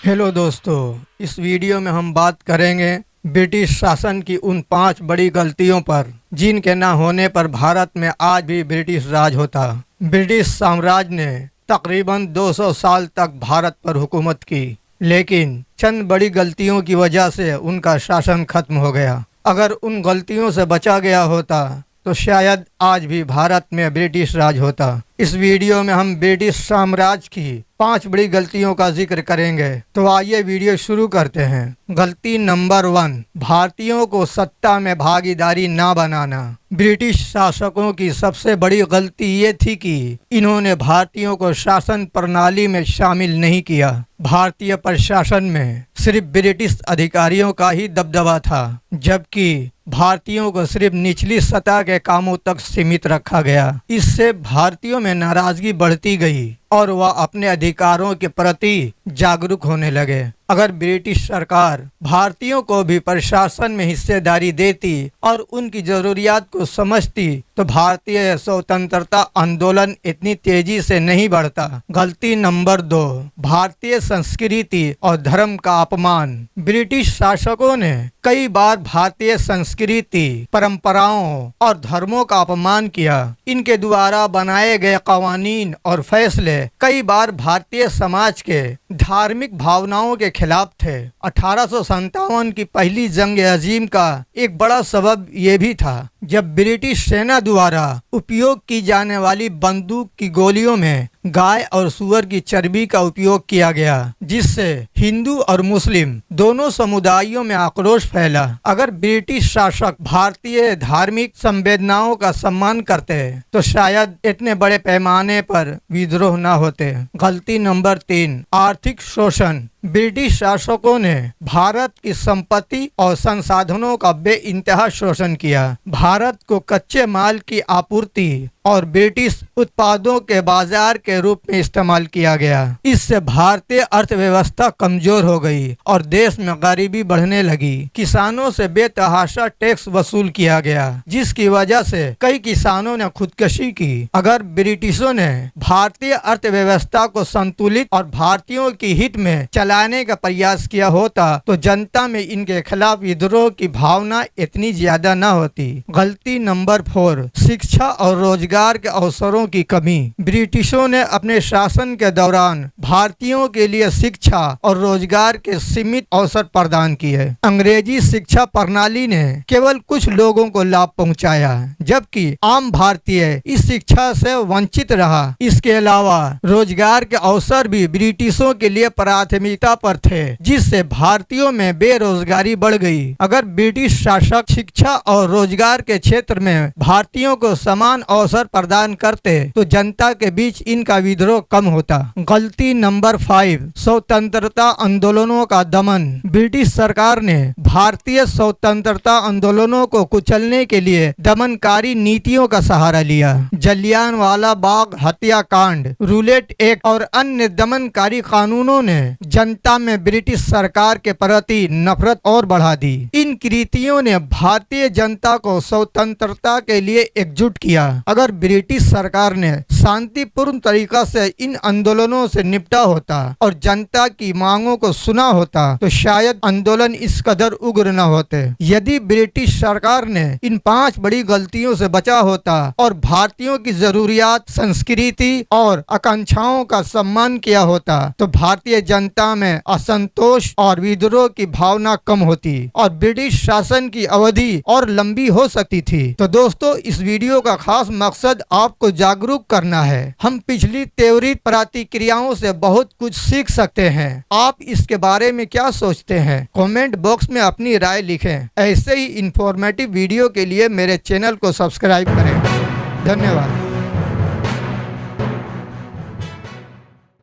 Hello दोस्तों, इस video में हम बात करेंगे ब्रिटिश शासन की उन 5 बड़ी गलतियों पर जिनके न होने पर भारत में आज भी ब्रिटिश राज होता। ब्रिटिश साम्राज्य ने तकरीबन 200 साल तक भारत पर हुकूमत की, लेकिन चंद बड़ी गलतियों की वजह से उनका शासन खत्म हो गया। अगर उन गलतियों से बचा गया होता तो शायद आज भी भारत में ब्रिटिश राज होता। इस वीडियो में हम ब्रिटिश साम्राज्य की 5 बड़ी गलतियों का जिक्र करेंगे। तो आइए वीडियो शुरू करते हैं। गलती नंबर 1, भारतीयों को सत्ता में भागीदारी ना बनाना। ब्रिटिश शासकों की सबसे बड़ी गलती ये थी कि इन्होंने भारतीयों को शासन प्रणाली में शामिल नहीं किया। भारतीय प्रशासन में सिर्फ ब्रिटिश अधिकारियों का ही दबदबा था, जबकि भारतीयों को सिर्फ निचली सतह के कामों तक सीमित रखा गया। इससे भारतीयों में नाराजगी बढ़ती गई और वह अपने अधिकारों के प्रति जागरूक होने लगे। अगर ब्रिटिश सरकार भारतीयों को भी प्रशासन में हिस्सेदारी देती और उनकी जरूरियात को समझती तो भारतीय स्वतंत्रता आंदोलन इतनी तेजी से नहीं बढ़ता। गलती नंबर 2, भारतीय संस्कृति और धर्म का अपमान। ब्रिटिश शासकों ने कई बार भारतीय संस्कृति, परंपराओं और धर्मों का अपमान किया। इनके द्वारा बनाए गए कवानीन और फैसले कई बार भारतीय समाज के धार्मिक भावनाओं के खिलाफ थे। 1857 की पहली जंग अजीम का एक बड़ा सबब यह भी था, जब ब्रिटिश सेना द्वारा उपयोग की जाने वाली बंदूक की गोलियों में गाय और सूअर की चर्बी का उपयोग किया गया, जिससे हिंदू और मुस्लिम दोनों समुदायों में आक्रोश फैला। अगर ब्रिटिश शासक भारतीय धार्मिक संवेदनाओं का सम्मान करते तो शायद इतने बड़े पैमाने पर विद्रोह न होते। गलती नंबर 3, आर्थिक शोषण। ब्रिटिश शासकों ने भारत की संपत्ति और संसाधनों का बेइंतहा शोषण किया। भारत को कच्चे माल की आपूर्ति और ब्रिटिश उत्पादों के बाजार के रूप में इस्तेमाल किया गया। इससे भारतीय अर्थव्यवस्था कमजोर हो गई और देश में गरीबी बढ़ने लगी। किसानों से बेतहाशा टैक्स वसूल किया गया, जिसकी वजह से कई किसानों ने खुदकुशी की। अगर ब्रिटिशों ने भारतीय अर्थव्यवस्था को संतुलित और भारतीयों की हित में चलाने का प्रयास किया होता तो जनता में इनके खिलाफ विद्रोह की भावना इतनी ज्यादा न होती। गलती नंबर 4, शिक्षा और रोजगार के अवसरों की कमी। ब्रिटिशों ने अपने शासन के दौरान भारतीयों के लिए शिक्षा और रोजगार के सीमित अवसर प्रदान किए। अंग्रेजी शिक्षा प्रणाली ने केवल कुछ लोगों को लाभ पहुंचाया, जबकि आम भारतीय इस शिक्षा से वंचित रहा। इसके अलावा रोजगार के अवसर भी ब्रिटिशों के लिए प्राथमिकता पर थे, जिससे भारतीयों में बेरोजगारी बढ़ गई। अगर ब्रिटिश शासक शिक्षा और रोजगार के क्षेत्र में भारतीयों को समान अवसर प्रदान करते तो जनता के बीच इनका विद्रोह कम होता। गलती नंबर 5, स्वतंत्रता आंदोलनों का दमन। ब्रिटिश सरकार ने भारतीय स्वतंत्रता आंदोलनों को कुचलने के लिए दमनकारी नीतियों का सहारा लिया। जलियांवाला बाग हत्याकांड, रूलेट एक्ट और अन्य दमनकारी कानूनों ने जनता में ब्रिटिश सरकार के प्रति नफरत और बढ़ा दी। इन कृतियों ने भारतीय जनता को स्वतंत्रता के लिए एकजुट किया। अगर ब्रिटिश सरकार ने शांतिपूर्ण तरीका से इन आंदोलनों से निपटा होता और जनता की मांगों को सुना होता तो शायद आंदोलन इस कदर उग्र न होते। यदि ब्रिटिश सरकार ने इन 5 बड़ी गलतियों से बचा होता और भारतीयों की जरूरियात, संस्कृति और आकांक्षाओं का सम्मान किया होता तो भारतीय जनता में असंतोष और विद्रोह की भावना कम होती और ब्रिटिश शासन की अवधि और लंबी हो सकती थी। तो दोस्तों, इस वीडियो का खास मकसद आपको जागरूक करना है। हम पिछली त्वरित प्रतिक्रियाओं से बहुत कुछ सीख सकते हैं। आप इसके बारे में क्या सोचते हैं? कमेंट बॉक्स में अपनी राय लिखें। ऐसे ही इंफॉर्मेटिव वीडियो के लिए मेरे चैनल को सब्सक्राइब करें। धन्यवाद।